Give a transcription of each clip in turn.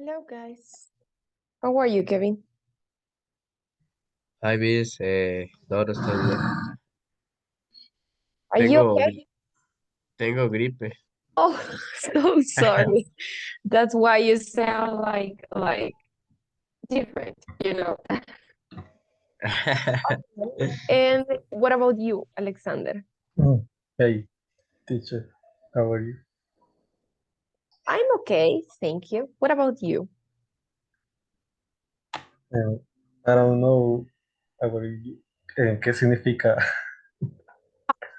Hello, guys. How are you, Kevin? Hi, Bis, no, no estoy bien. Are you Tengo, okay? tengo gripe. Oh, so sorry. That's why you sound like different. And what about you, Alexander? Oh, hey, teacher, how are you? I'm okay, thank you. What about you? I don't know how are you. ¿Qué significa?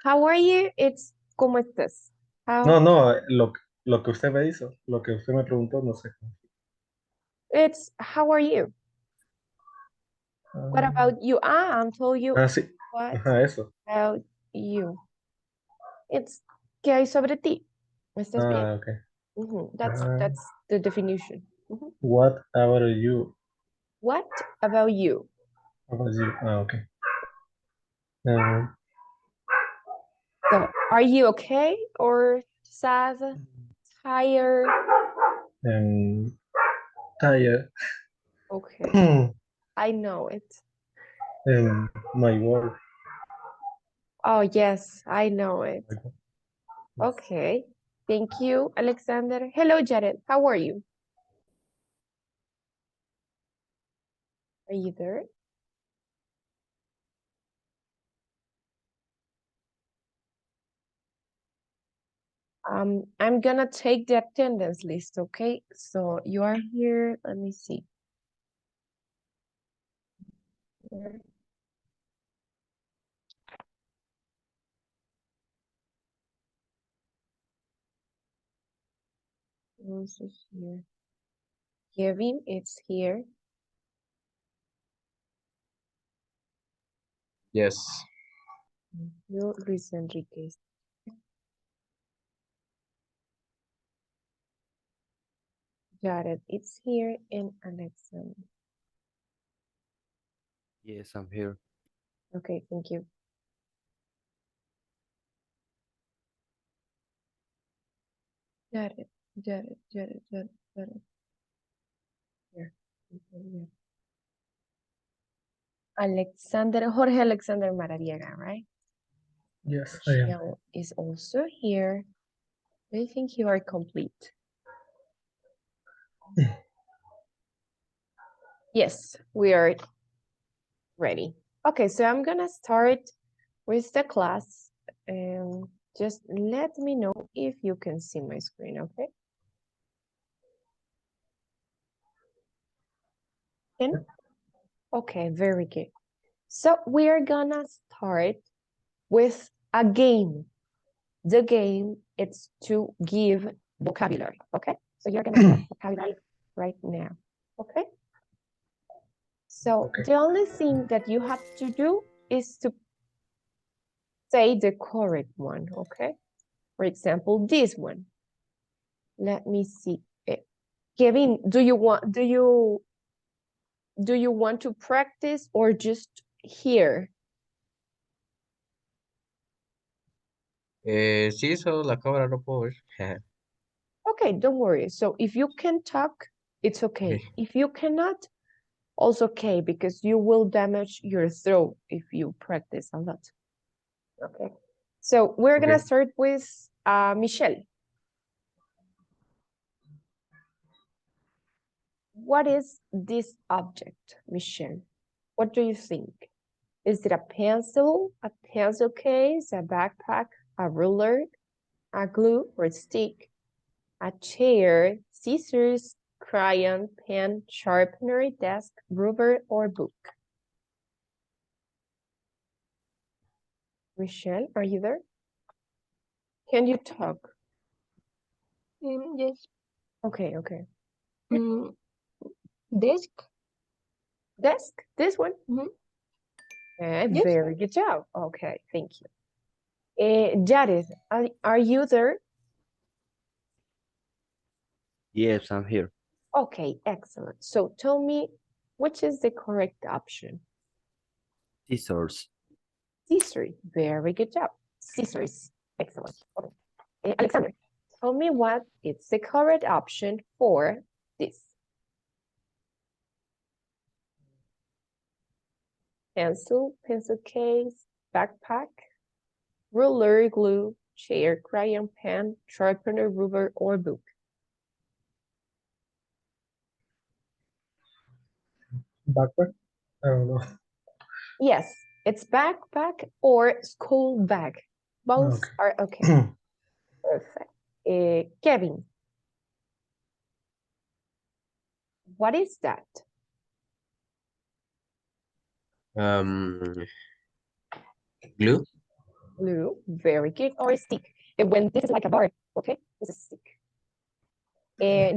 How are you? It's ¿cómo estás? No, How no, lo que usted me hizo, lo que usted me preguntó, no sé. it's how are you? What Ah, about you? I told you sí, what ajá, eso. about you? It's ¿qué hay sobre ti? ¿Estás bien? Ah, ok. That's Ah, that's the definition. what about you? What about you? About you? Ah, ok. Um, So, are you okay or sad, tired? tired. Okay, I know it. My work. Oh, yes, I know it. My work. Okay, thank you, Alexander. Hello, Jared. How are you? Are you there? I'm gonna take the attendance list, okay? So you are here. Let me see. Here. Also here. Kevin, it's here. Yes. You, Luis Enriquez. Jared, it's here, and Alexander. Yes, I'm here. Okay, thank you. Jared, Jared, Jared, Jared, Jared. Here. Here. Alexander, Jorge Alexander Maradiaga, right? Yes, I am. Michelle is also here. I think you are complete. Yes, we are ready. Okay, so I'm gonna start with the class and just let me know if you can see my screen, okay? Can? Okay, very good. So we are gonna start with a game. The game is to give vocabulary, okay? So you're gonna get vocabulary right now, okay? So Okay. the only thing that you have to do is to say the correct one, okay? For example, this one. Let me see. Kevin, do you want to practice or just hear? Sí, solo la cámara no puedo ver. Okay, don't worry. So if you can talk, it's okay. Okay. If you cannot, also okay, because you will damage your throat if you practice a lot. Okay. So we're gonna Okay. start with Michelle. What is this object, Michelle? What do you think? Is it a pencil case, a backpack, a ruler, a glue or stick, a chair, scissors, crayon, pen, sharpener, desk, ruler, or book? Michelle, are you there? Can you talk? Yes. Okay, okay. Desk. Desk, this one? Yes. Very good job. Okay, thank you. Jared, are you there? Yes, I'm here. Okay, excellent. So tell me, which is the correct option? Scissors. Scissors, very good job. Scissors, excellent. Okay. Alexander, tell me what is the correct option for this? pencil, pencil case, backpack, ruler, glue, chair, crayon, pen, sharpener, ruler, or book. Backpack? I don't know. Yes, it's backpack or school bag. Both Okay. are okay. Perfect. Kevin, what is that? Glue. Glue, very good. Or stick. When this is like a bar, okay? This is stick.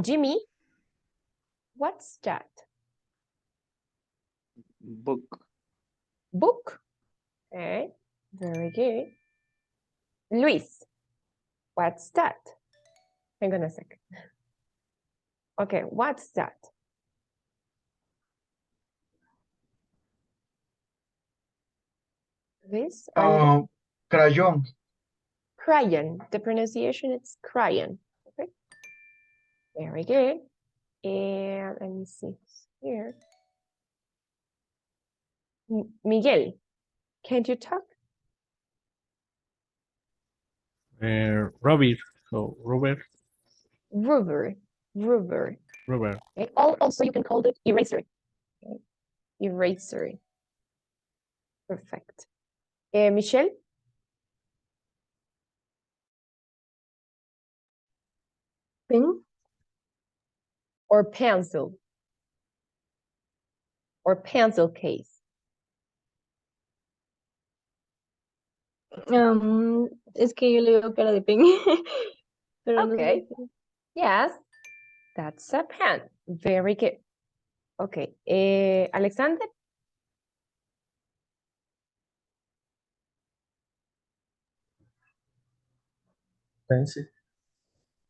Jimmy, what's that? Book. Book. Okay, very good. Luis, what's that? Hang on a second. Okay, what's that? Luis, are you Crayon. crayon? The pronunciation is crayon. Okay, very good. And let me see here. Miguel, can you talk? Rubber. So rubber. Rubber. Rubber. Okay. Also, you can call it eraser. Okay. Eraser. Perfect. Michelle? Pen. Or pencil? Or pencil case? Es que yo le veo cara de pen. Pero no Okay. sé. Yes, that's a pen. Very good. Okay. Alexander? Pencil.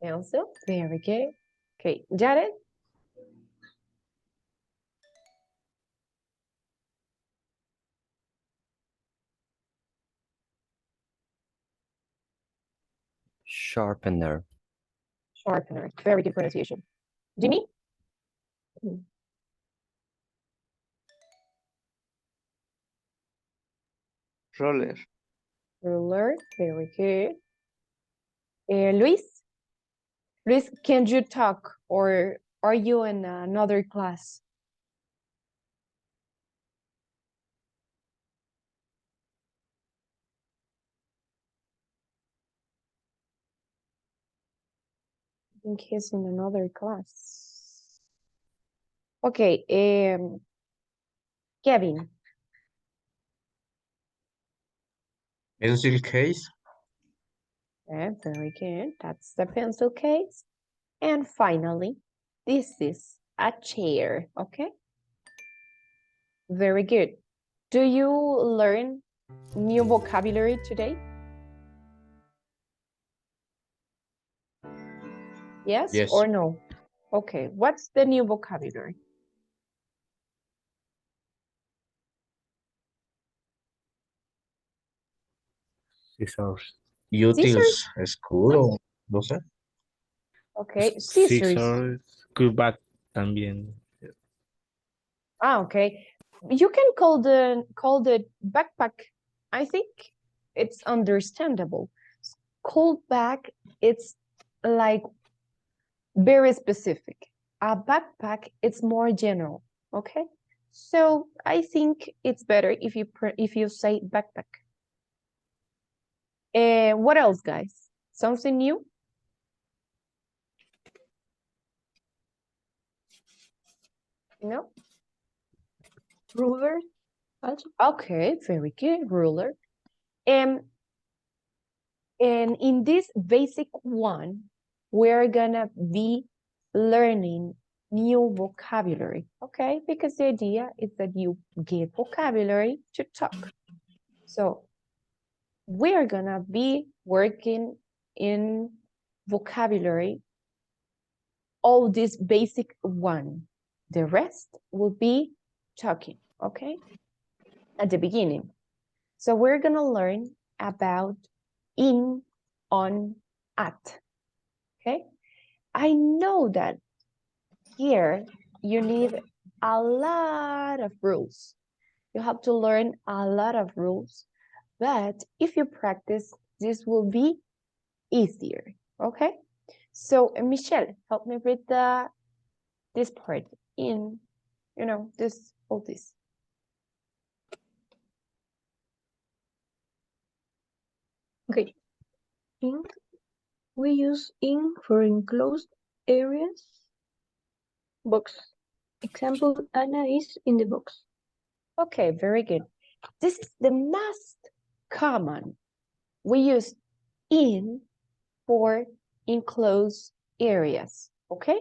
Pencil. Very good. Okay. Jared? Sharpener. Sharpener. Very good pronunciation. Jimmy? Roller. Ruler. Very good. Luis? Luis, can you talk or are you in another class? I think he's in another class. Okay, Kevin. Pencil case. Very good. That's the pencil case. And finally, this is a chair, okay? Very good. Do you learn new vocabulary today? Yes, Yes. or no? Okay, what's the new vocabulary? Scissors. Utils. Escudo. No sé. Okay, scissors. Scissors. Good bag también. Ah, okay. You can call the backpack. I think it's understandable. Cold bag, it's like very specific. A backpack, it's more general. Okay, so I think it's better if you say backpack. What else, guys? Something new? No. Ruler. Also. Okay, very good. Ruler. And in this basic one, we're gonna be learning new vocabulary, okay? Because the idea is that you get vocabulary to talk. So we are gonna be working in vocabulary, all this basic one. The rest will be talking, okay? At the beginning. So we're gonna learn about in, on, at, okay? I know that here you need a lot of rules You have to learn a lot of rules, but if you practice, this will be easier, okay? So, Michelle, help me read this part in, all this. Okay. Ink. We use ink for enclosed areas. Box. Example, Anna is in the box. Okay, very good. This is the most common. We use in for enclosed areas, okay?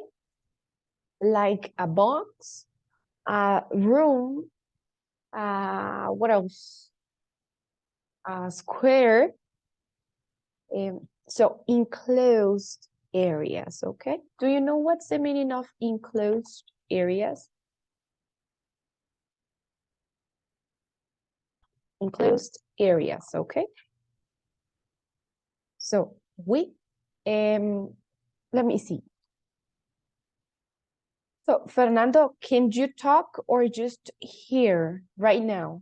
Like a box, a room, what else? A square. So enclosed areas, okay? Do you know what's the meaning of enclosed areas? Enclosed areas, okay? So we, let me see. So Fernando, can you talk or just hear right now?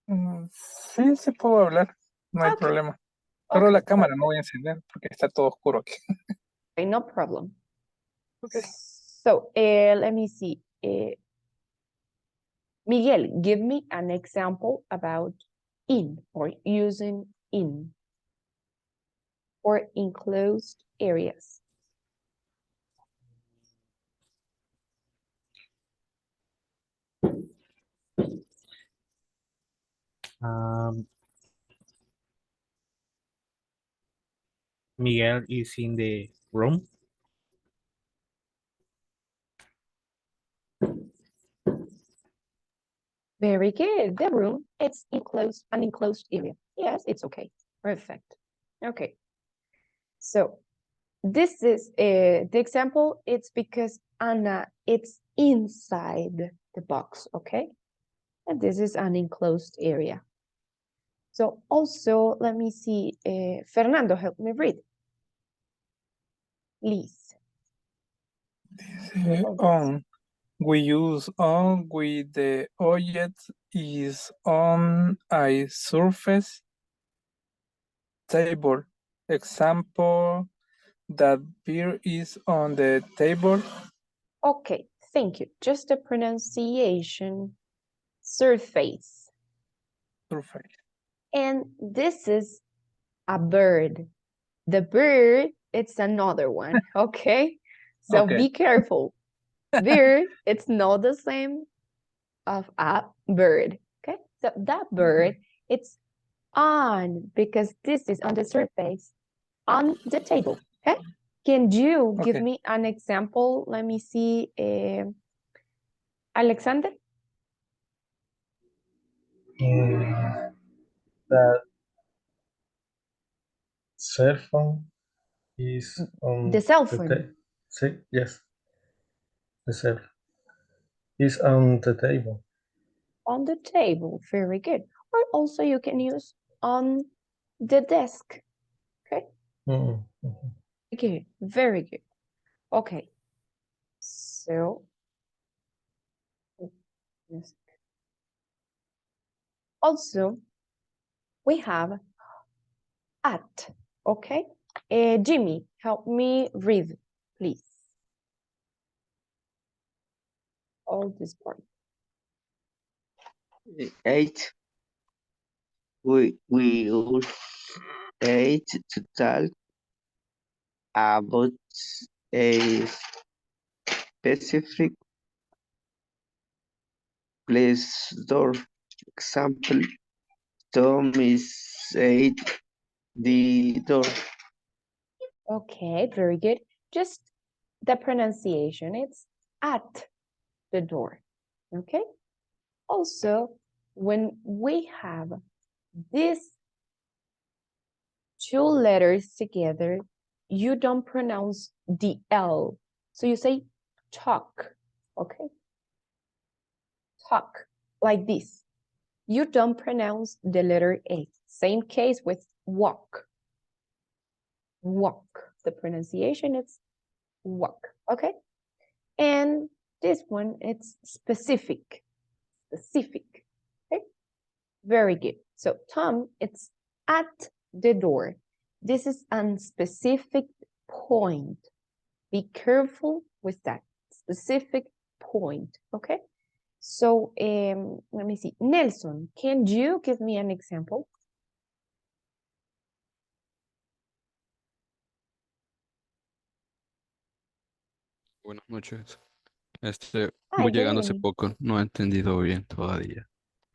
Sí, sí puedo hablar, no hay Okay. problema. Solo Okay, la cámara no voy a encender porque está todo oscuro aquí. okay, no problem. Okay. So let me see. Miguel, give me an example about in or using in or enclosed areas. Miguel is in the room. Very good. The room, it's enclosed, an enclosed area. Yes, it's okay. Perfect. Okay. So this is the example. It's because Anna, it's inside the box, okay? And this is an enclosed area. So also, let me see, Fernando, help me read. Please. We use on with the object is on a surface table. Example, that beer is on the table. Okay, thank you. Just the pronunciation, surface. Surface. And this is a bird. The bird, it's another one, okay? So Okay. be careful. Bird, it's not the same of a bird, okay? So that bird, it's on because this is on the surface, on the table, okay? Can you give Okay. me an example? Let me see, Alexander? That cell phone is on The cell phone. Yes, the cell is on the table. On the table, very good. Or also you can use on the desk, okay? Good, very good. Okay, so yes. Also we have at, okay? Jimmy, help me read, please. All this part. 8. We use 8 to talk about a specific place door. Example, Tom is 8 the door. Okay, very good. Just the pronunciation, it's at the door, okay? Also, when we have these two letters together, you don't pronounce the L. So you say talk, okay? Talk, like this. You don't pronounce the letter A. Same case with walk. Walk. The pronunciation is walk, okay? And this one, it's specific. Specific. Very good. So Tom, it's at the door. This is a specific point. Be careful with that specific point, okay? So let me see. Nelson, can you give me an example? Buenas noches. Hi, Voy good llegando hace evening. poco, no he entendido bien todavía.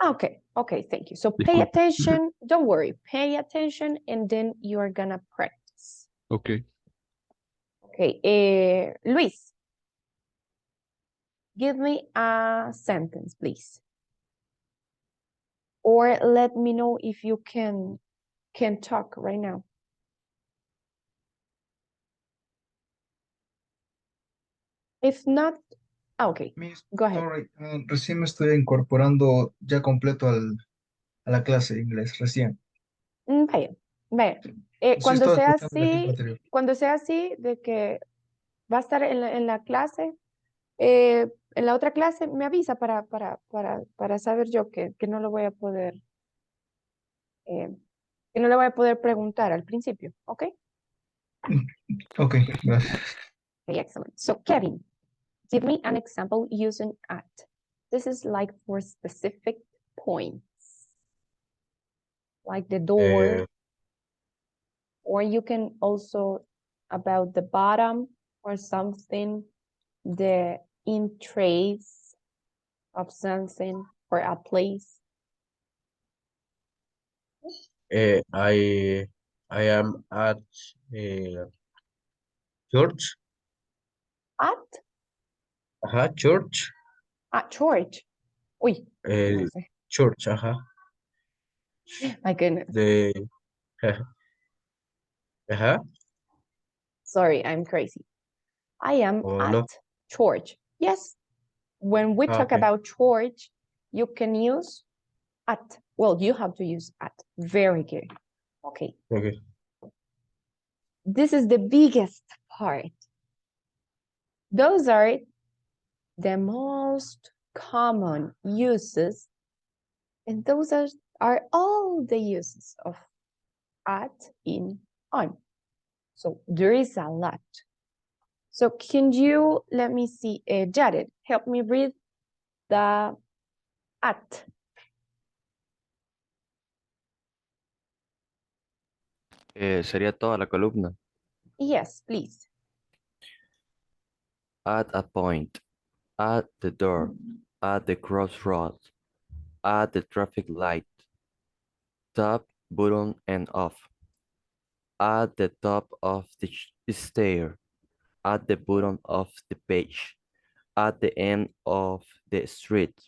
Okay, thank you. So pay Disculpe. attention, don't worry, pay attention and then you are gonna practice. Ok. Okay, Luis, give me a sentence, please. Or let me know if you can talk right now. If not, okay, go ahead. Sorry, recién me estoy incorporando ya completo a la clase de inglés, recién. Vaya, vaya. Sí Cuando estaba sea escuchando el ejemplo así, anterior. cuando sea así de que va a estar en la clase, en la otra clase me avisa para saber yo que no lo voy a poder, que no le voy a poder preguntar al principio, ¿ok? Ok, gracias. Okay, excellent. So Kevin, give me an example using at. This is like for specific points, like the door, or you can also about the bottom or something, the in trace of something or a place. I am at church. Church. At church. Uy, no sé. Church, My goodness. De, Sorry, I'm crazy. I am Oh, at no. church. Yes. When we talk Okay. about church, you can use at. Well, you have to use at. Very good. Okay. Okay. This is the biggest part. Those are the most common uses, and those are all the uses of at, in, on. So there is a lot. So can you, let me see, Jared, help me read the at. Sería toda la columna. Yes, please. At a point. At the door. At the crossroads. At the traffic light. Top, bottom, and off. At the top of the stair. At the bottom of the page. At the end of the street.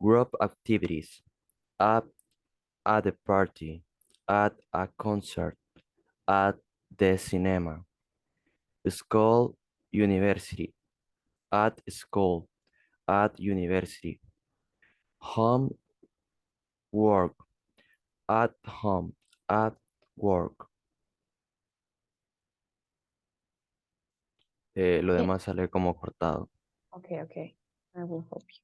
Group activities. At a party. At a concert. At the cinema. School, university. At school. At university. Home, work. At home. At work. Lo demás sale como cortado. Okay. I will help you.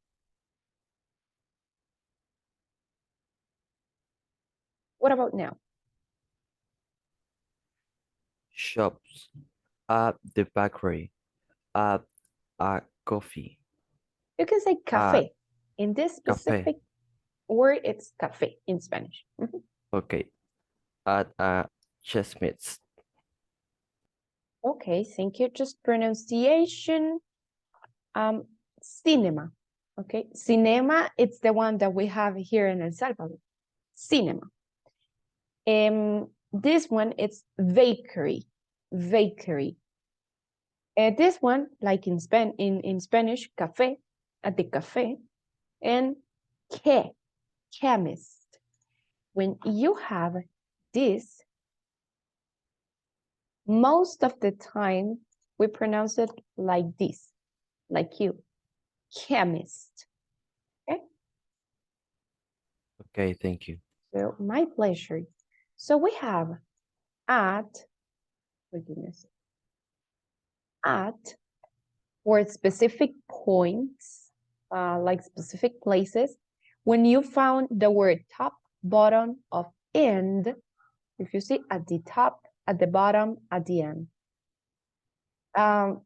What about now? Shops. At the bakery. At a coffee. You can say cafe. In this specific word, it's cafe in Spanish. Okay. At a chessmith's. Okay, thank you. Just pronunciation. Cinema. Okay, cinema, it's the one that we have here in El Salvador. Cinema. This one, it's bakery. Bakery. This one, like in Spanish, café, at the café, and chemist. When you have this, most of the time we pronounce it like this, like you, chemist. Okay, thank you. So my pleasure. So we have at for specific points, like specific places. When you found the word top, bottom, of end, if you see at the top, at the bottom, at the end.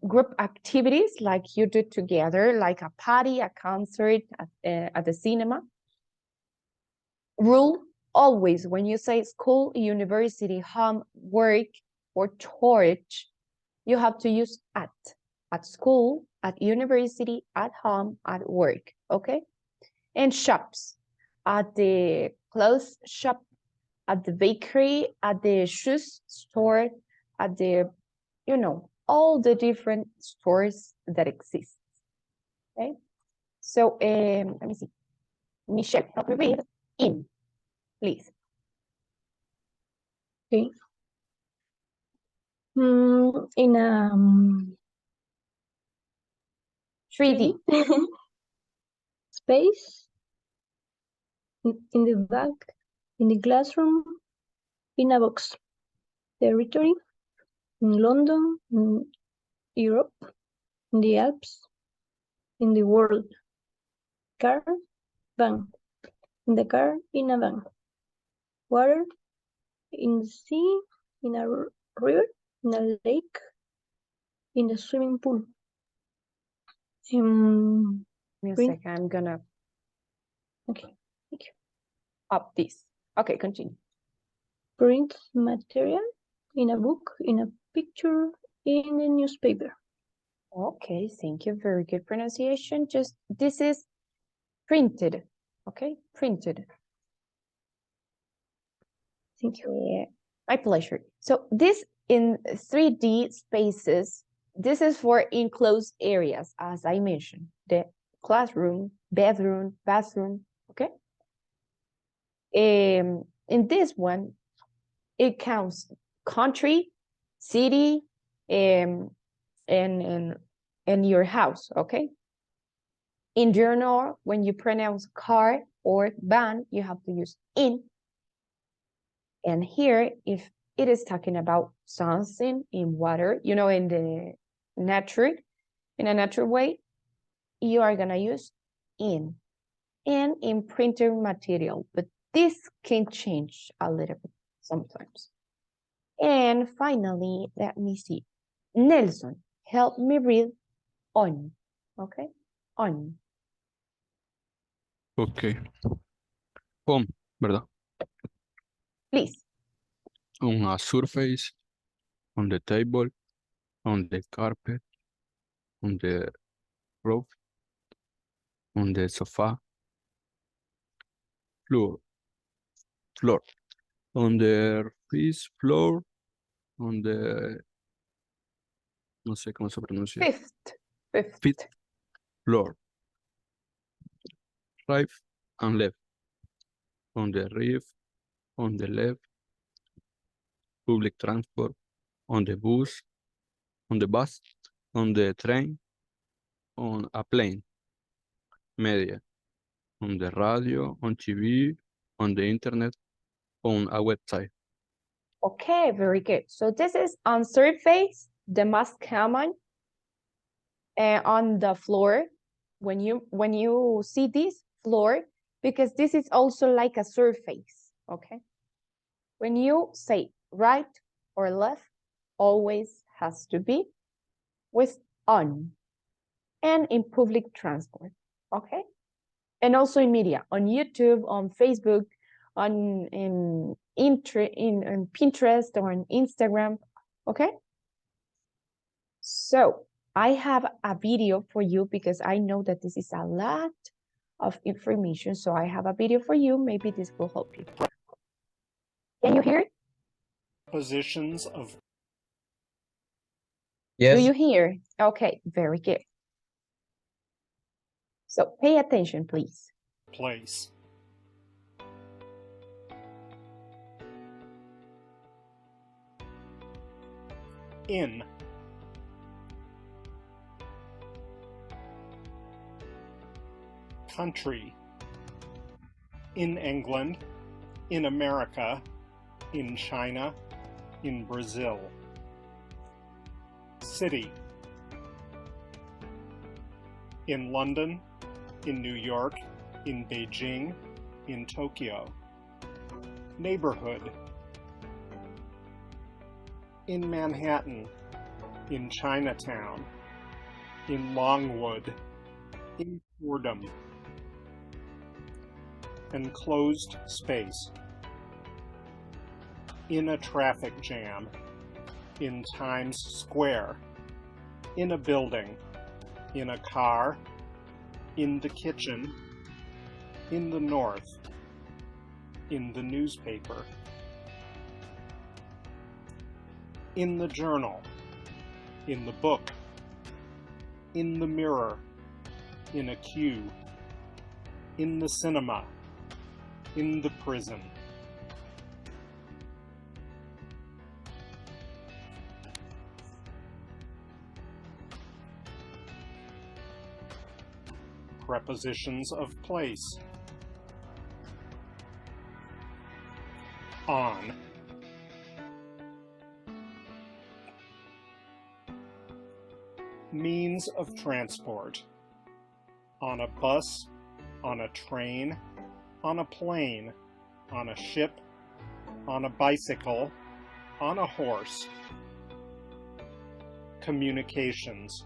Group activities like you do together, like a party, a concert, at the cinema. Rule, always when you say school, university, home, work, or church, you have to use at school, at university, at home, at work, okay? And shops, at the clothes shop, at the bakery, at the shoes store, at the, you know, all the different stores that exist, okay? So let me see. Michelle, help me read in, please. Okay. In a 3D. space, in the bag, in the classroom, in a box, territory, in London, in Europe, in the Alps, in the world, car, van, in the car, in a van, water, in the sea, in a river, in a lake, in the swimming pool. Give me a Green. second, I'm gonna Okay, thank you. up this. Okay, continue. Print material, in a book, in a picture, in a newspaper. Okay, thank you. Very good pronunciation. Just this is printed. Okay, printed. Thank you. Yeah, my pleasure. So this in 3D spaces, this is for enclosed areas, as I mentioned, the classroom, bedroom, bathroom, okay? In this one, it counts country, city, and your house, okay? In general, when you pronounce car or van, you have to use in. And here, if it is talking about something in water, you know, in the nature, in a natural way, you are gonna use in. And in printed material, but this can change a little bit sometimes. And finally, let me see. Nelson, help me read on, okay? On. Ok. Home, ¿verdad? Please. On a surface, on the table, on the carpet, on the roof, on the sofa, floor, on the first floor, on the, no sé cómo se pronuncia, Fifth. floor, right and left, on the right, on the left, public transport, on the bus, on the train, on a plane, media, on the radio, on TV, on the internet, on a website. Okay, very good. So this is on surface, the most common, on the floor. When you see this floor, because this is also like a surface, okay? When you say right or left, always has to be with on. And in public transport, okay? And also in media, on YouTube, on Facebook, on in Pinterest or on Instagram, okay? So I have a video for you because I know that this is a lot of information. So I have a video for you. Maybe this will help you. Can you hear it? Positions of. Yes. Do you hear? Okay, very good. So pay attention, please. Place. In. Country. In England, in America, in China, in Brazil. City. In London, in New York, in Beijing, in Tokyo. Neighborhood. In Manhattan, in Chinatown, in Longwood, in Fordham. Enclosed space. In a traffic jam, in Times Square, in a building, in a car, in the kitchen, in the north, in the newspaper, in the journal, in the book, in the mirror, in a queue, in the cinema, in the prison. Prepositions of place. On. Means of transport. On a bus, on a train, on a plane, on a ship, on a bicycle, on a horse. Communications.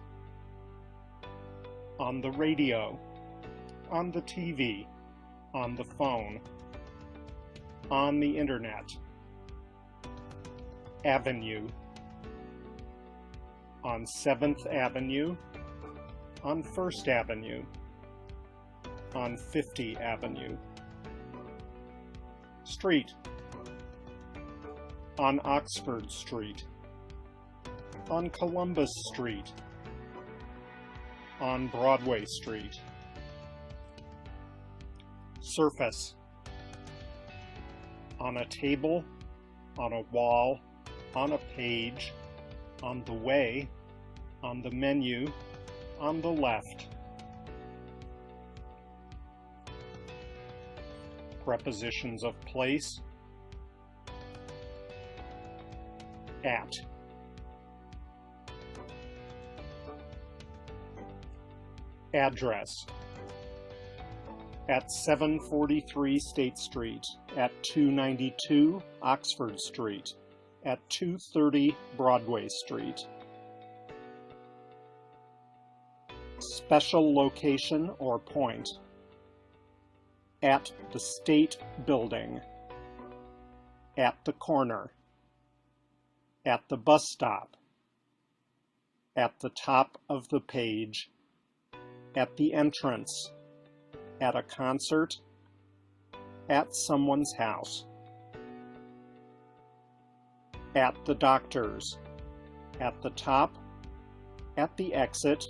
On the radio, on the TV, on the phone, on the internet. Avenue. On 7th Avenue, on 1st Avenue, on 50 Avenue. Street. On Oxford Street, on Columbus Street, on Broadway Street. Surface. On a table, on a wall, on a page, on the way, on the menu, on the left. Prepositions of place. At. Address. At 743 State Street, at 292 Oxford Street, at 230 Broadway Street. Special location or point. At the State Building. At the corner. At the bus stop. At the top of the page. At the entrance. At a concert. At someone's house. At the doctor's. At the top. At the exit.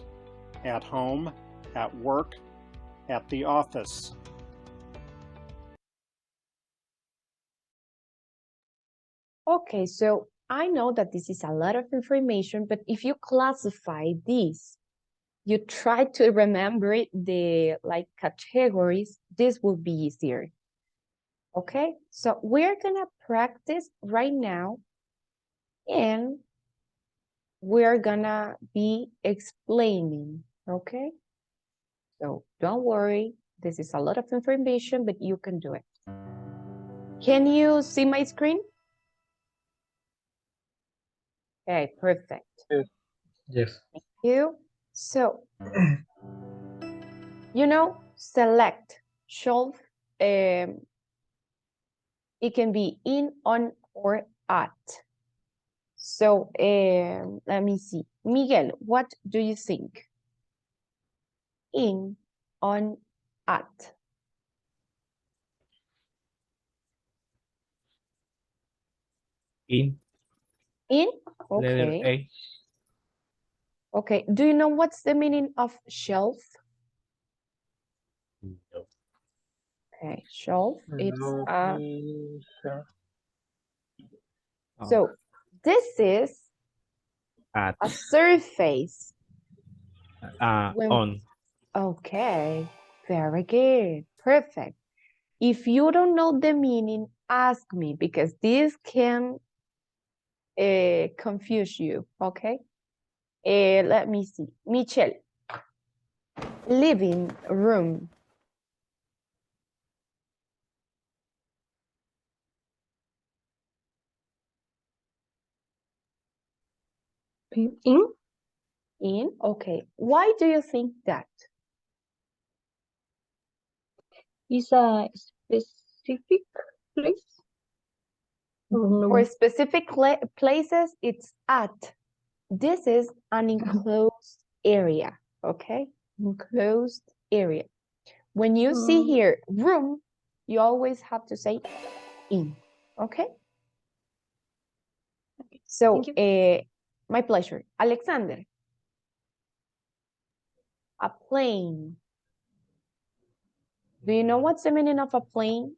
At home. At work. At the office. Okay, so I know that this is a lot of information, but if you classify this, you try to remember the categories, this will be easier. Okay, so we're gonna practice right now and we're gonna be explaining, okay? So don't worry, this is a lot of information, but you can do it. Can you see my screen? Okay, perfect. Yes. Thank you. So, select, shelf, it can be in, on, or at. So, let me see. Miguel, what do you think? In, on, at. In. In? Letter Okay. A. Okay. Do you know what's the meaning of shelf? No. Okay, shelf. It's No, please, so this is At. a surface. When- On. Okay, very good. Perfect. If you don't know the meaning, ask me because this can confuse you, okay? Let me see. Michelle, living room. In? In, okay. Why do you think that? Is a specific place? Or no? For specific places, it's at. This is an enclosed area, okay? Enclosed area. When you see here room, you always have to say in, okay? So, my pleasure. Alexander. A plane. Do you know what's the meaning of a plane?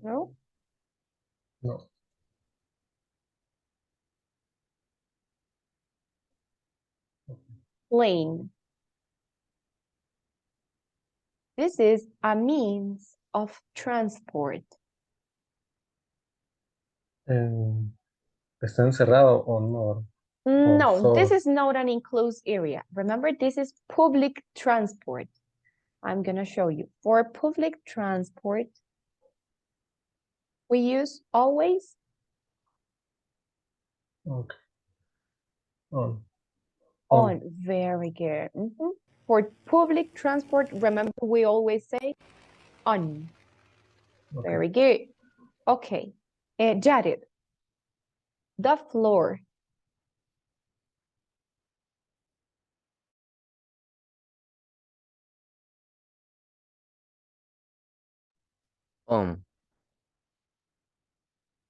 No? No. Plane. This is a means of transport. ¿Está encerrado o no? No, this is not an enclosed area. Remember, this is public transport. I'm gonna show you. For public transport, we use always Okay. On. on. Very good. For public transport, remember, we always say on. Okay. Very good. Okay. Jared, the floor. On.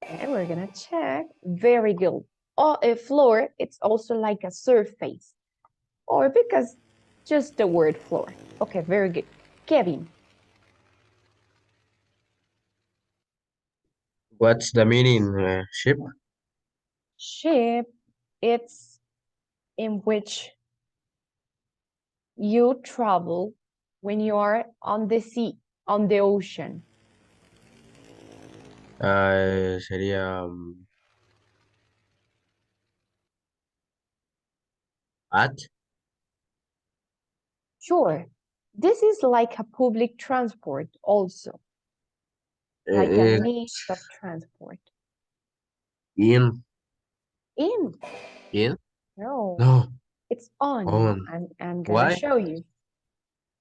And we're gonna check. Very good. A floor, it's also like a surface. Or because just the word floor. Okay, very good. Kevin. What's the meaning, ship? Ship, it's in which you travel when you are on the sea, on the ocean. Sería at. Sure. This is like a public transport also. Like a means of transport. In. In. In? No. No. It's on. On. I'm gonna Why? show you.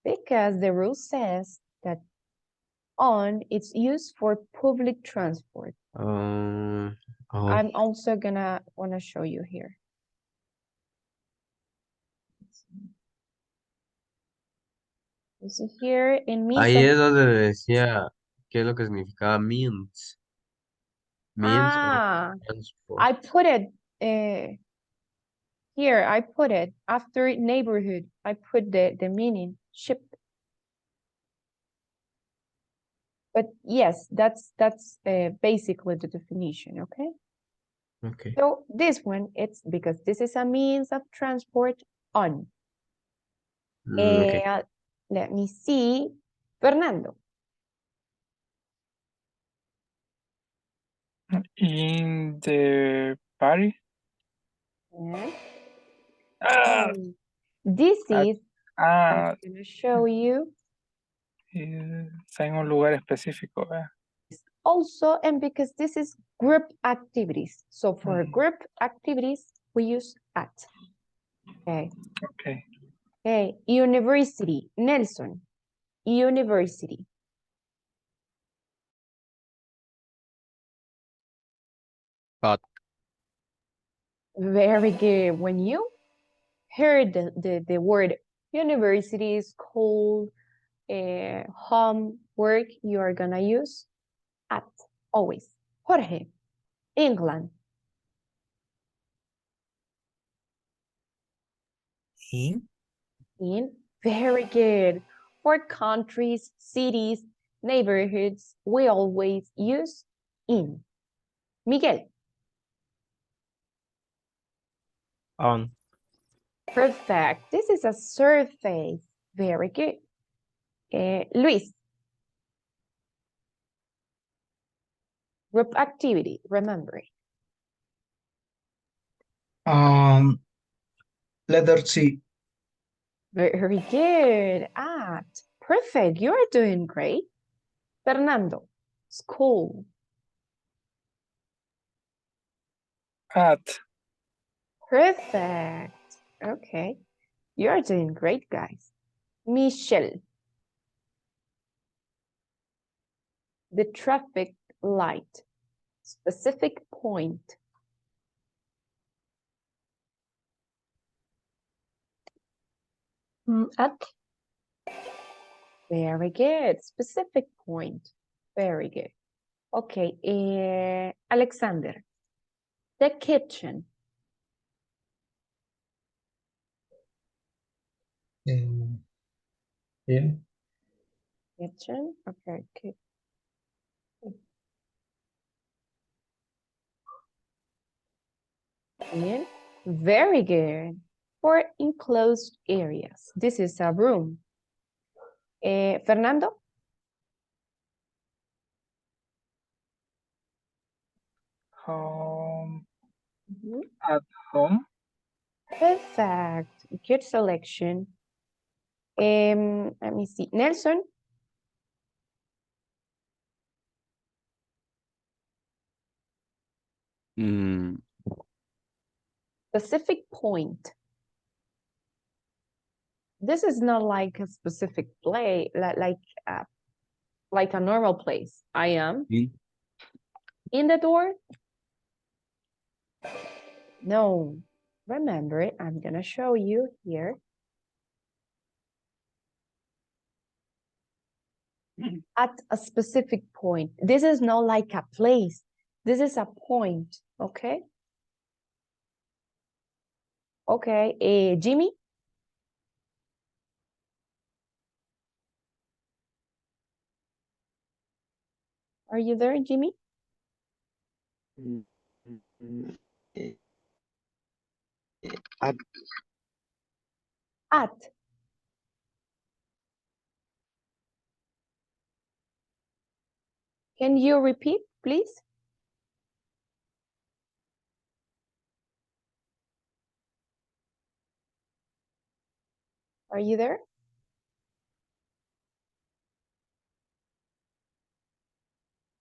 Because the rule says that on, it's used for public transport. Oh. I'm also wanna show you here. You see here in means Ahí of... es donde decía qué es lo que significaba means. Means of transport. I put it here. I put it after neighborhood. I put the meaning ship. But yes, that's basically the definition. Okay. Okay. So this one, it's because this is a means of transport on. Okay. Let me see. Fernando. In the party. This is, I'm going to show you. Está en un lugar específico. Also, and because this is group activities. So for group activities, we use at. Okay. Okay. Okay. University. Nelson. University. At. Very good. When you heard the word university, school, home, work, you are gonna use at always. Jorge. England. In. In. Very good. For countries, cities, neighborhoods, we always use in. Miguel. On. Perfect. This is a surface. Very good. Luis. Group activity, remember. Letter C. Very good. At. Perfect. You're doing great. Fernando. School. At. Perfect. Okay. You're doing great, guys. Michelle. The traffic light. Specific point. At. Very good. Specific point. Very good. Okay. Alexander. The kitchen. In. Kitchen. Okay. In. Very good. For enclosed areas. This is a room. Fernando. Home. Mhm. At home. Perfect. Good selection. Let me see. Nelson. Mm, Specific point. This is not like a specific play, like a normal place. I am in the door. No, remember it. I'm gonna show you here. At a specific point. This is not like a place. This is a point, okay? Okay, Jimmy? Are you there, Jimmy? At. At. Can you repeat, please? Are you there?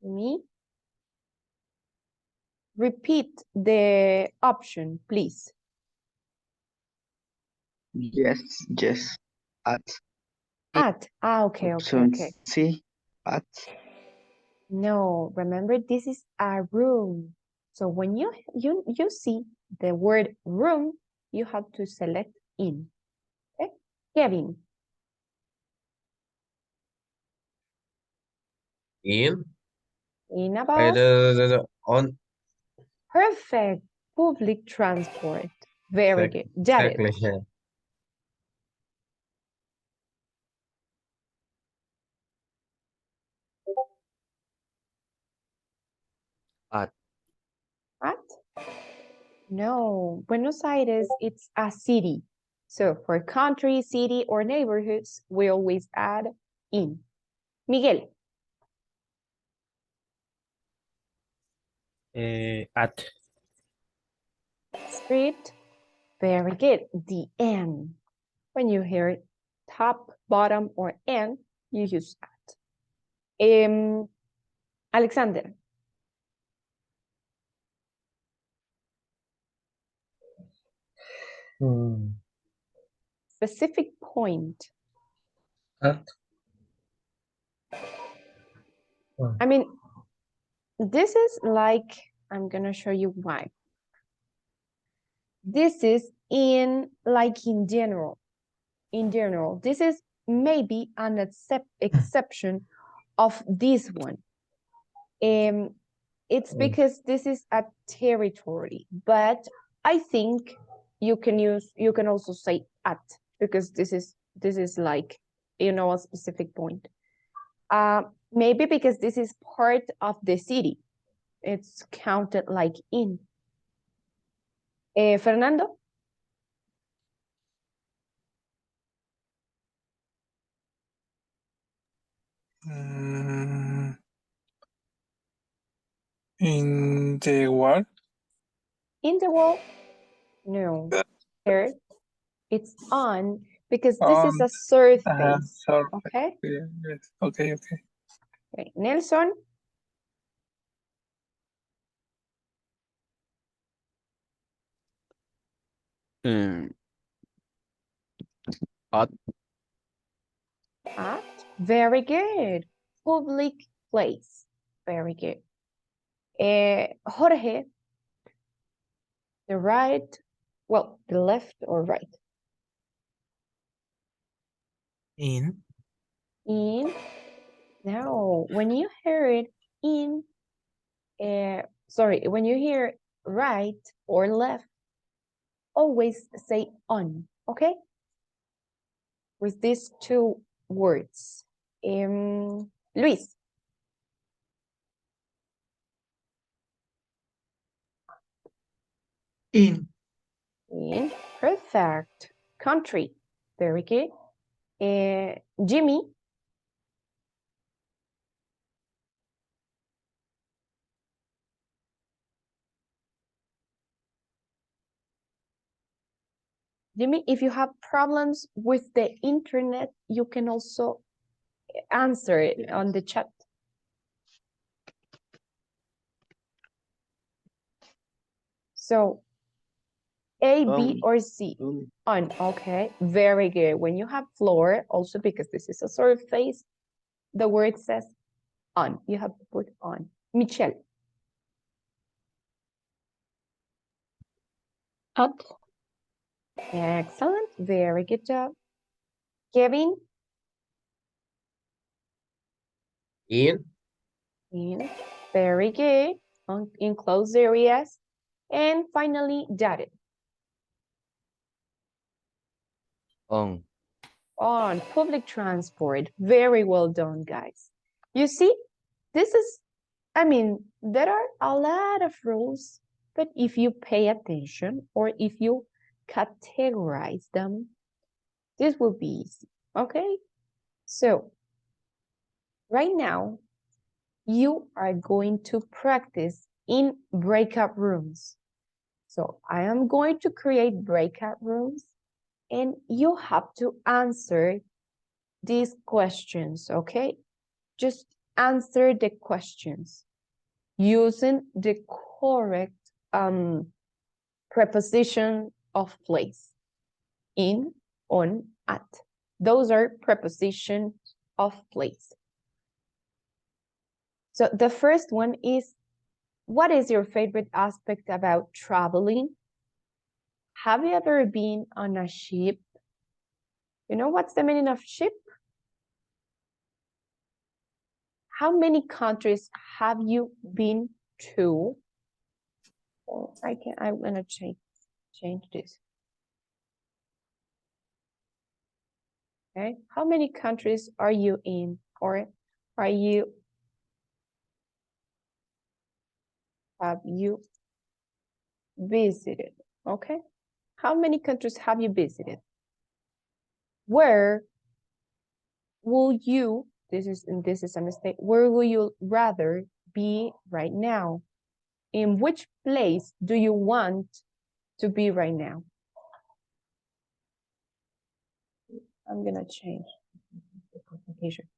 Me? Repeat the option, please. Yes. At. At. Okay. Option C. At. No, remember this is a room. So when you see the word room, you have to select in. Okay? Kevin. In. In a bus. On. Perfect. Public transport. Very good. Jared. Exactly. Yeah. At. At? No, Buenos Aires, it's a city. So for country, city, or neighborhoods, we always add in. Miguel. At. Street. Very good. The end. When you hear top, bottom, or end, you use at. Alexander. Specific point. At. I mean, this is like, I'm gonna show you why. This is in general. In general, this is maybe an exception of this one. It's because this is a territory, but I think you can also say at, because this is like, a specific point. Maybe because this is part of the city, it's counted like in. Fernando? In the wall. In the wall? No. Here, it's on, because this is a surface. Surface. Okay? Yes. Okay. Okay. Nelson? Um, at At. Very good. Public place. Very good. Jorge, the right, well, the left or right? In. In. Now, when you hear it in, sorry, when you hear right or left, always say on, okay? With these two words. Luis. In. In. Perfect. Country. Very good. Jimmy. Jimmy, if you have problems with the internet, you can also answer it on the chat. So, A, B, or C? On, okay, very good. When you have floor, also because this is a surface, the word says on. You have to put on. Michelle. At. Excellent, very good job. Kevin. In. In, very good. On enclosed areas. And finally, Jared. On. On public transport. Very well done, guys. You see, this is, I mean, there are a lot of rules, but if you pay attention or if you categorize them, this will be easy, okay? So, right now, you are going to practice in breakout rooms. So, I am going to create breakout rooms and you have to answer these questions, okay? Just answer the questions using the correct preposition of place. In, on, at. Those are prepositions of place. So the first one is, what is your favorite aspect about traveling? Have you ever been on a ship? You know what's the meaning of ship? How many countries have you been to? Oh, I'm gonna change this. Okay, how many countries are you in, or have you visited? Okay, how many countries have you visited? Where will you, this is a mistake, where will you rather be right now? In which place do you want to be right now? I'm gonna change the complication.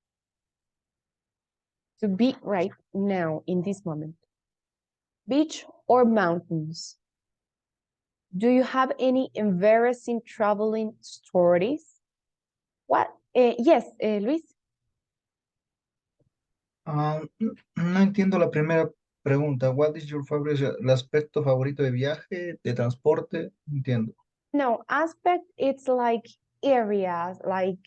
To be right now in this moment. Beach or mountains? Do you have any embarrassing traveling stories? What? Yes, Luis. No entiendo la primera pregunta. What is your favorite, el aspecto favorito de viaje, de transporte? No entiendo. No, aspect, it's like areas, like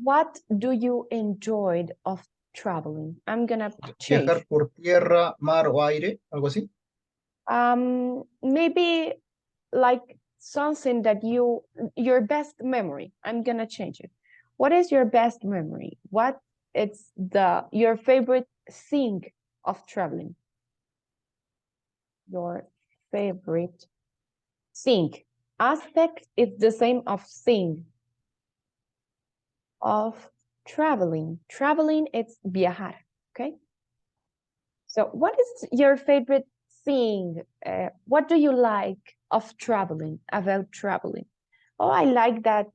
what do you enjoy of traveling? I'm gonna change. Viajar por tierra, mar o aire, algo así. Maybe like something that your best memory. I'm gonna change it. What is your best memory? What it's your favorite thing of traveling? Your favorite thing. Aspect is the same of thing. Of traveling. Traveling, it's viajar, okay? So what is your favorite thing? What do you like of traveling, about traveling? Oh, I like that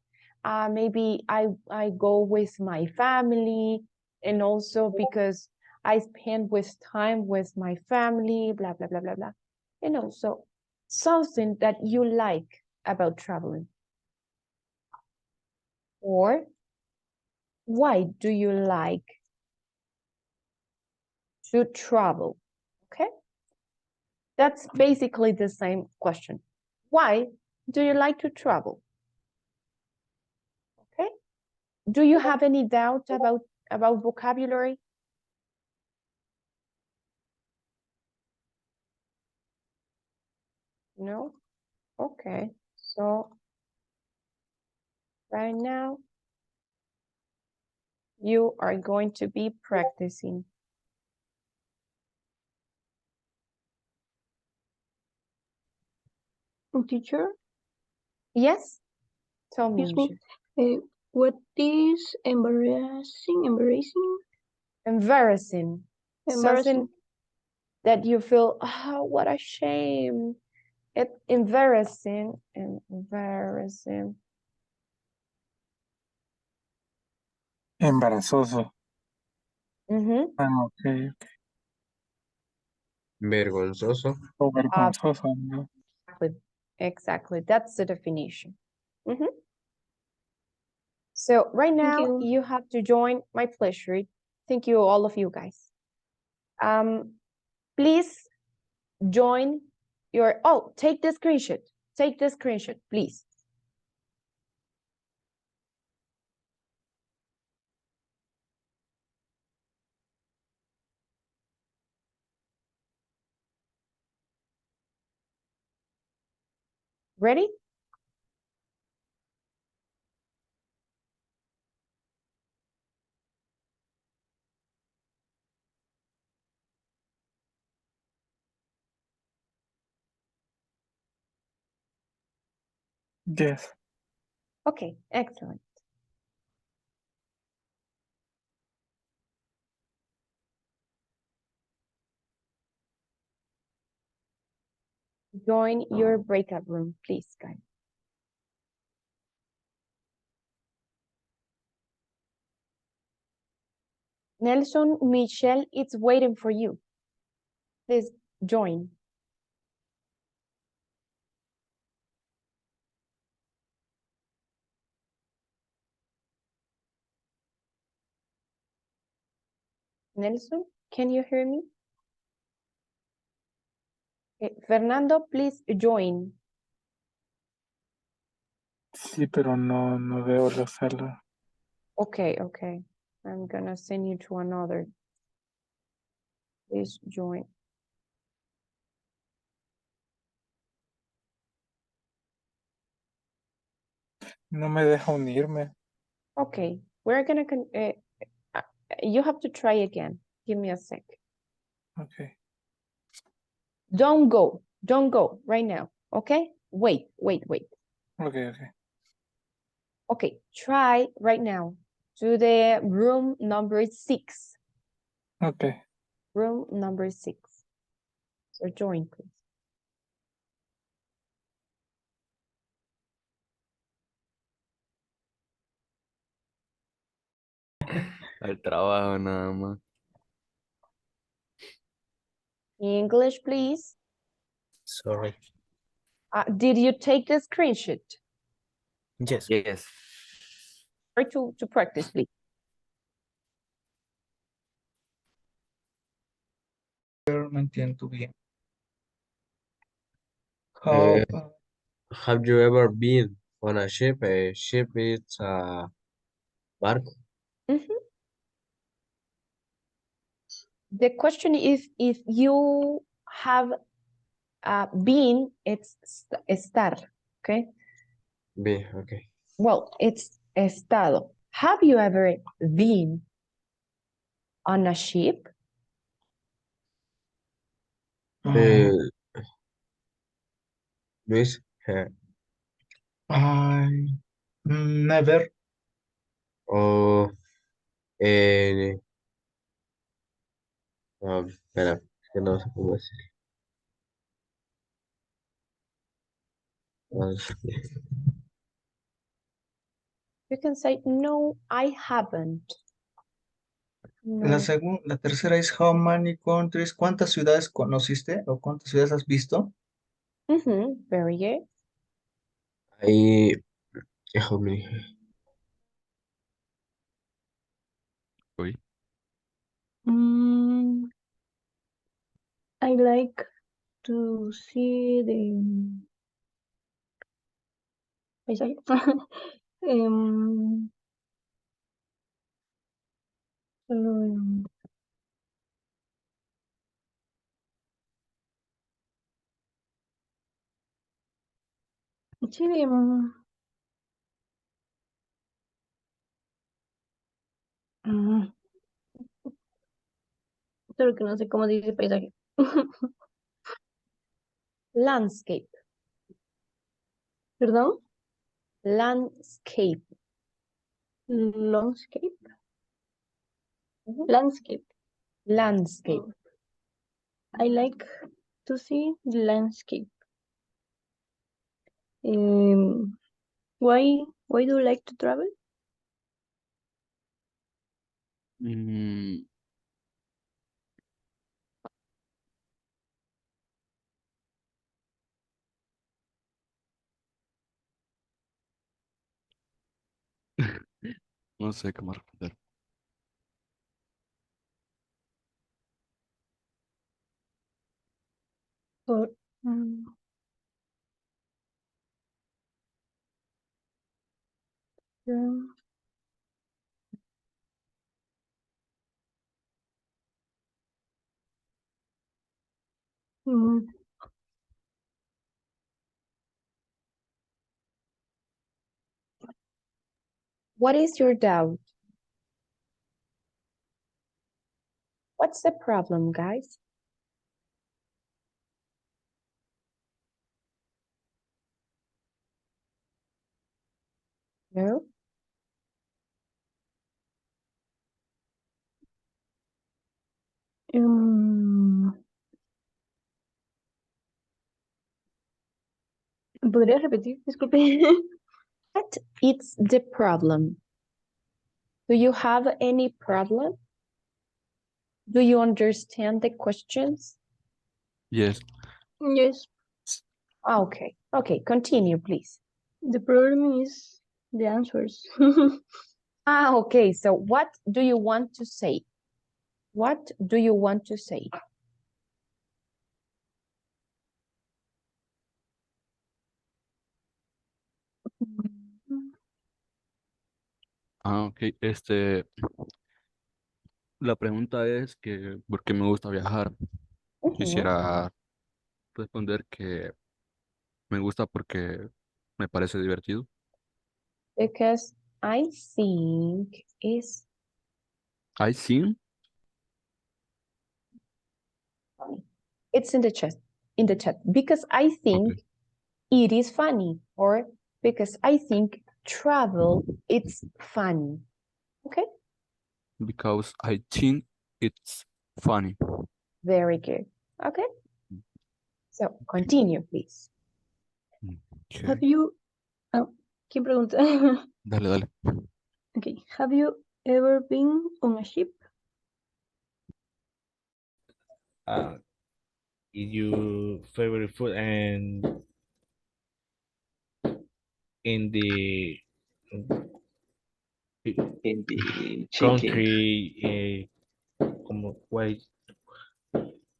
maybe I go with my family, and also because I spend with time with my family, blah, blah, blah, blah, blah. And also something that you like about traveling. Or why do you like to travel? Okay, that's basically the same question. Why do you like to travel? Okay, do you have any doubt about vocabulary? No? Okay, so right now you are going to be practicing. Teacher, Yes? Tell me, excuse Michelle. me. What is embarrassing? Embarrassing. Something Embarrassing. that you feel, oh, what a shame. It's embarrassing. Embarrassing. Embarazoso. Mhm. Ah, ok. Vergonzoso. O vergonzoso, ¿no? Exactly. That's the definition. Mhm. So right now you. you have to join my pleasure. Thank you, all of you guys. Please join your, oh, take the screenshot. Take the screenshot, please. Ready? Yes. Okay, excellent. Join your breakout room, please, guys. Nelson, Michelle, it's waiting for you. Please join. Nelson, can you hear me? Okay. Fernando, please join. Sí, pero no veo la sala. Okay. I'm gonna send you to another. Please join. No me deja unirme. Okay, we're gonna, you have to try again. Give me a sec. Okay. Don't go right now, okay? Wait. Okay. Okay, try right now to the room number 6. Okay. Room number 6. So join, please. Al trabajo nada más. English, please. Sorry. Did you take the screenshot? Yes. Yes. Try to practice, please. No entiendo bien. Uh, How, have you ever been on a ship? A ship is a barco. Mhm. The question is if you have been, it's estar, okay? Be, okay. Well, it's estado. Have you ever been on a ship? Uh, Luis, I never. o no, espera, es que no sé cómo decir. You can say, no, I haven't. No. La tercera es how many countries, ¿cuántas ciudades conociste o cuántas ciudades has visto? Very good. I, how many? Uy, I like to see the paisaje. Em, solo, sí, mm, solo que no sé cómo dice paisaje. Landscape. ¿Perdón? Landscape. Landscape. Mhm. Landscape. Landscape. I like to see the landscape. Why do you like to travel? mm, no sé cómo responder. Por, mm, um, mm, What is your doubt? What's the problem, guys? No? um, ¿Podría repetir? Disculpe. What is the problem? Do you have any problem? Do you understand the questions? Yes. Yes, Okay. Okay, continue, please. the problem is the answers. Okay. So what do you want to say? What do you want to say? Ok. La pregunta es que, ¿por qué me gusta viajar? Quisiera responder que me gusta porque me parece divertido. Because I think is I think, funny. It's in the chat. In the chat. Because I think okay, it is funny, or because I think travel it's fun. Okay. because I think it's funny. Very good. Okay. So continue, please. Have Okay. you, ¿quién pregunta? Dale, dale. Okay, have you ever been on a ship? Is your favorite food and in the In the chicken. country, como, wait,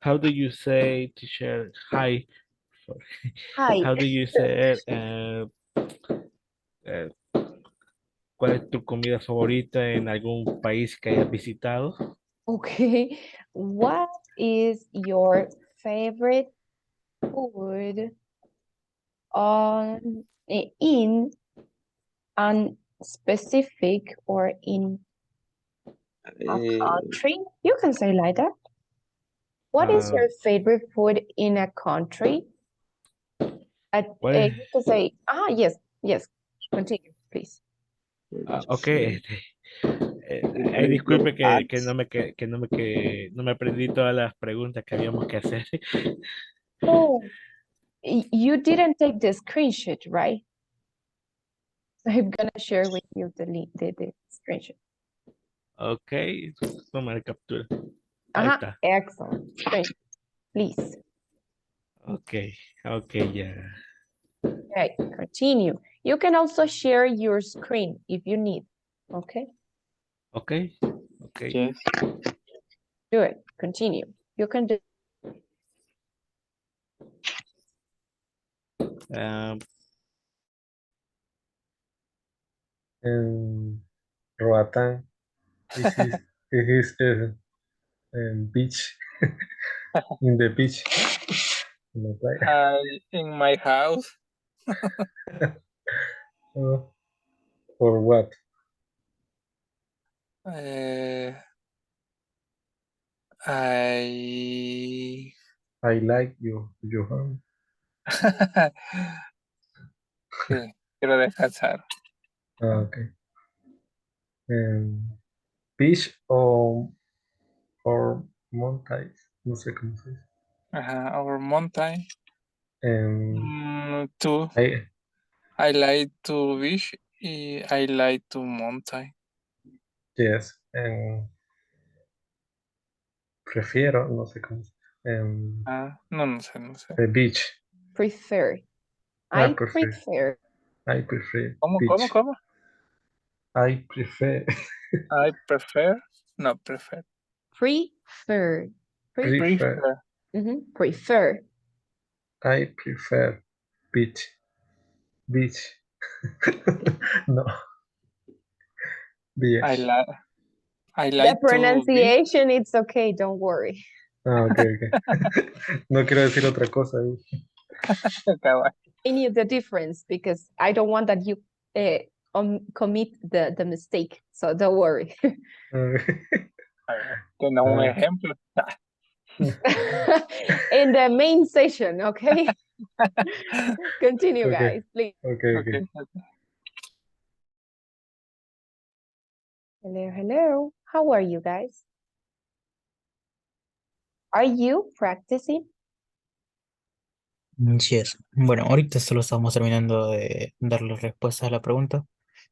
how do you say, teacher? Hi. Hi. How do you say, ¿cuál es tu comida favorita en algún país que hayas visitado? Okay. What is your favorite food on in an specific or in a country? You can say like that. What is your favorite food in a country? ¿Cuál es? You can say, yes, yes. Continue, please. Ok, Let's disculpe go que no me no me aprendí todas las preguntas que habíamos que hacer. Oh, you didn't take the screenshot, right? I'm gonna share with you the link, the screenshot. Ok, tomar captura. Ahí está. Excellent. Screenshot, please. Okay, okay, yeah. Okay, continue. You can also share your screen if you need. Okay, Okay, okay. Yes. do it. Continue. You can do. Um, Roatán is beach in the beach. In the playa. In my house, For what? I I like your home. sí, quiero descansar. Okay. Beach or mountains. No sé cómo se dice. Our mountain. Too. I, I like to beach. I like to mountain. yes. Prefiero, no sé cómo se dice. No sé, no sé. The beach. Prefer. I I prefer. prefer. I prefer ¿Cómo, beach. cómo? I prefer. I prefer. No, prefer. Prefer. Prefer. Prefer. I prefer beach. Beach. No. Beach. I The like to be. pronunciation, it's okay, don't worry. Okay. No quiero decir otra cosa ahí. I knew the difference because I don't want that you commit the mistake, so don't worry. Tengo un ejemplo. In the main session, okay? Continue, guys, please. Okay. Hello. How are you guys? Are you practicing? Yes. Bueno, ahorita solo estamos terminando de dar las respuestas a la pregunta,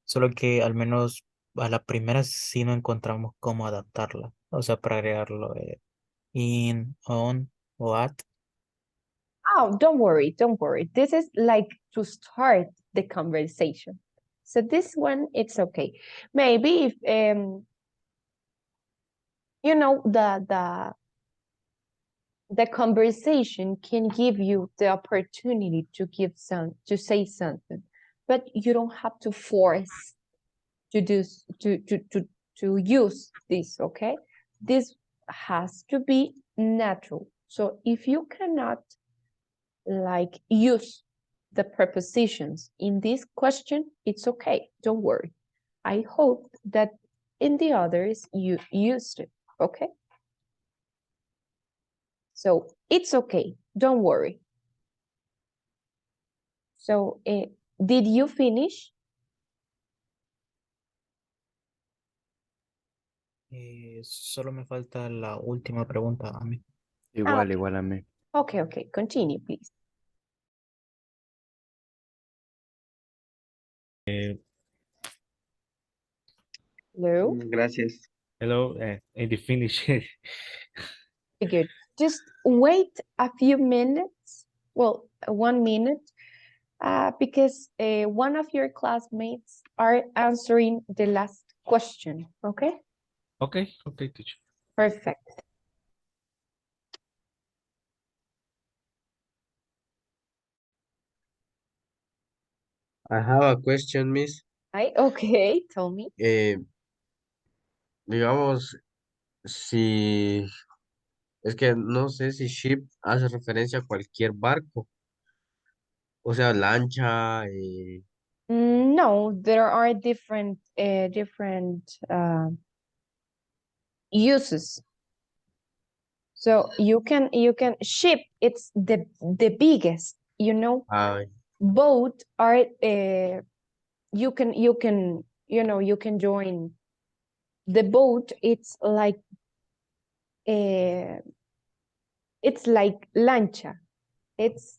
solo que al menos a la primera sí no encontramos cómo adaptarla, o sea, para agregarlo in, on o at. Oh, don't worry. This is like to start the conversation. So this one, it's okay. Maybe if, you know, the conversation can give you the opportunity to say something, but you don't have to force to do to use this, okay? This has to be natural. So if you cannot like use the prepositions in this question, it's okay, don't worry. I hope that in the others you used it, okay? So it's okay, don't worry. So did you finish? Solo me falta la última pregunta a mí. Igual a mí. Okay, continue, please. Hello? Gracias. Hello, in the finish. Good. Just wait a few minutes. Well, 1 minute, because one of your classmates are answering the last question, okay? Okay, teacher. Perfect. I have a question, Miss. Okay, tell me. Digamos, si es que no sé si ship hace referencia a cualquier barco, o sea, lancha, No, there are different uses. So you can ship. It's the biggest. You know, boat are you can you can join the boat. It's like lancha. It's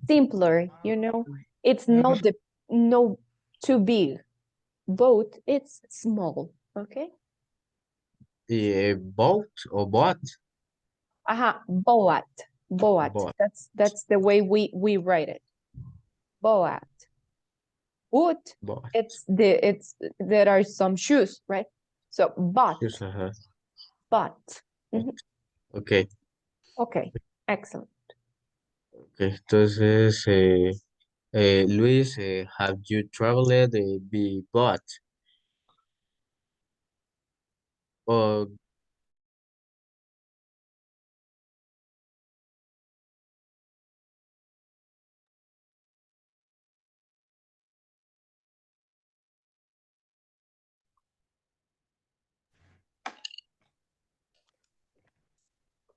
simpler. You know, it's not no too big. Boat, it's small. Okay. boat o boat. Boat. Boat. Boat. That's the way we write it. Boat. Boot. Boat. It's there are some shoes, right? So but. Yes, ajá. But. Mhm. Ok. Okay. Excellent. Ok. Entonces, Luis, have you traveled by boat? Oh,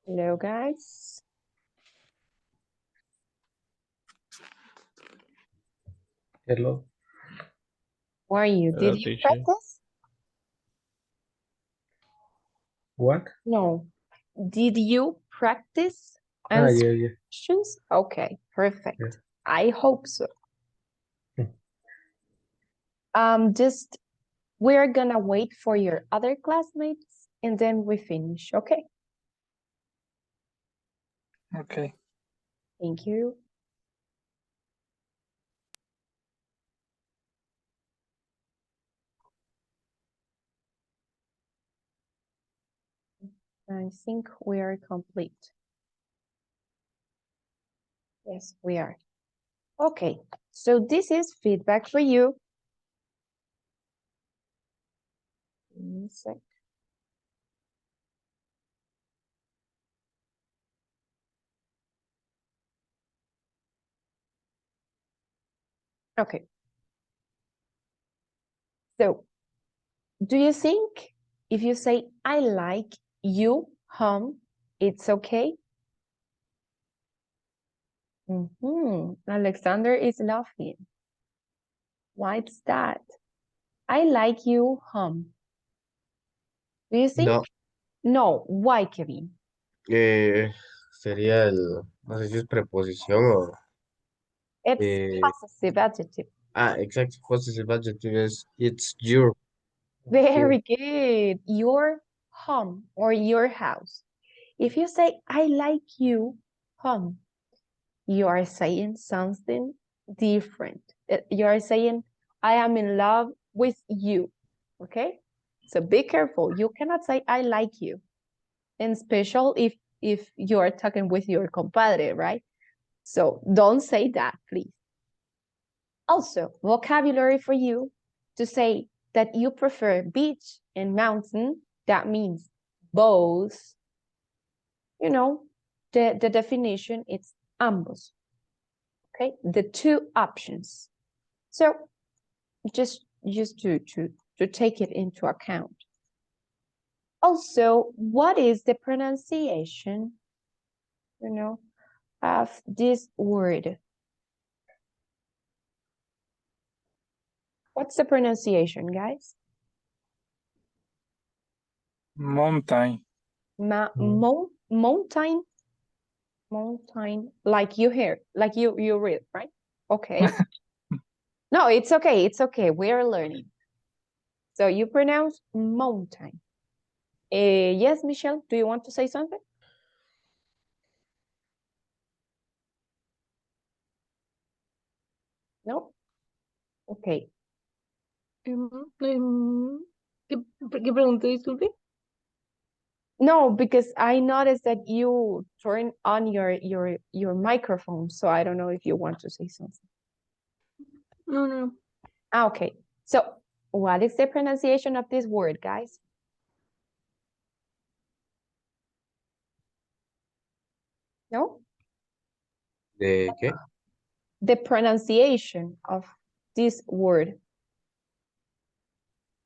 Hello, guys. Hello. How are you? Hello, Did you teacher. practice? What? No. Did you practice Ah, answering yeah. questions? Okay, perfect. Yeah. I hope so. Hmm. Just we're gonna wait for your other classmates and then we finish, okay? Okay. Thank you. I think we are complete. Yes, we are. Okay, so this is feedback for you. One sec. Okay. So, do you think if you say, I like you, it's okay? Alexander is laughing. Why's that? I like you, Do you think? no. No. Why, Kevin? Sería no sé si es preposición o... It's possessive adjective. Exacto. Possessive adjective is it's your. Very good. Your home or your house. If you say, I like you, you are saying something different. You are saying, I am in love with you. Okay? So be careful. You cannot say, I like you. And special if you are talking with your compadre, right? So don't say that, please. Also, vocabulary for you to say that you prefer beach and mountain, that means both. You know, the definition is ambos. Okay, the two options. So just to take it into account. Also, what is the pronunciation, of this word? What's the pronunciation, guys? Mountain. Mountain, like you hear, like you read, right? Okay. No, it's okay. It's okay. We are learning. So you pronounce mountain. Yes, Michelle, do you want to say something? No? Okay. ¿Qué preguntó, disculpe? No, because I noticed that you turn on your microphone, so I don't know if you want to say something. No. Okay. So what is the pronunciation of this word, guys? No? ¿De qué? The pronunciation of this word,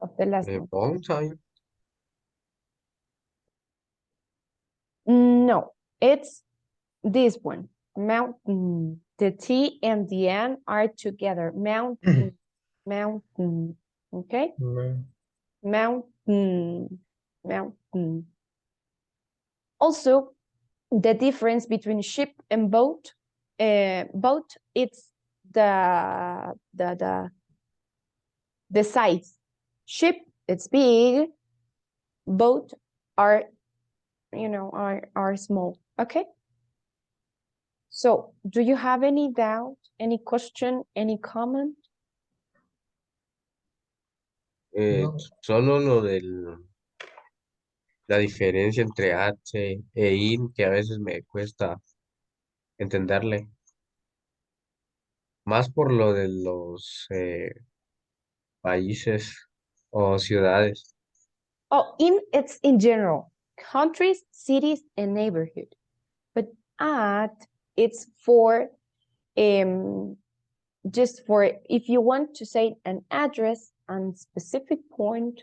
of the last one. Mountain. No, it's this one. Mountain. The T and the N are together. Mountain. Mountain. Okay? Mountain. Mountain. Also, the difference between ship and boat. Boat, it's the size. Ship, it's big. Boat are, are small. Okay? So, do you have any doubt, any question, any comment? No. Solo lo la diferencia entre H e IN, que a veces me cuesta entenderle. Más por lo de los países o ciudades. Oh, it's in general, countries, cities, and neighborhood. But at, it's for just for if you want to say an address and specific point,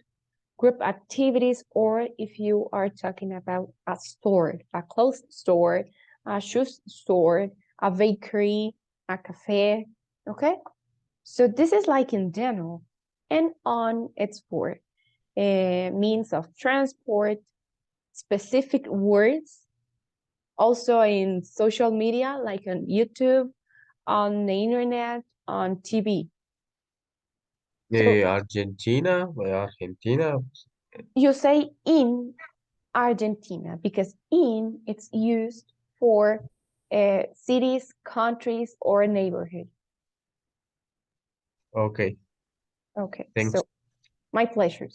group activities, or if you are talking about a store, a clothes store, a shoe store, a bakery, a cafe, okay? So this is like in general, and on it's for means of transport, specific words, also in social media, like on YouTube, on the internet, on TV. Argentina, You say in Argentina because in it's used for cities, countries, or neighborhood. Okay. Okay, Thanks. so my pleasure. So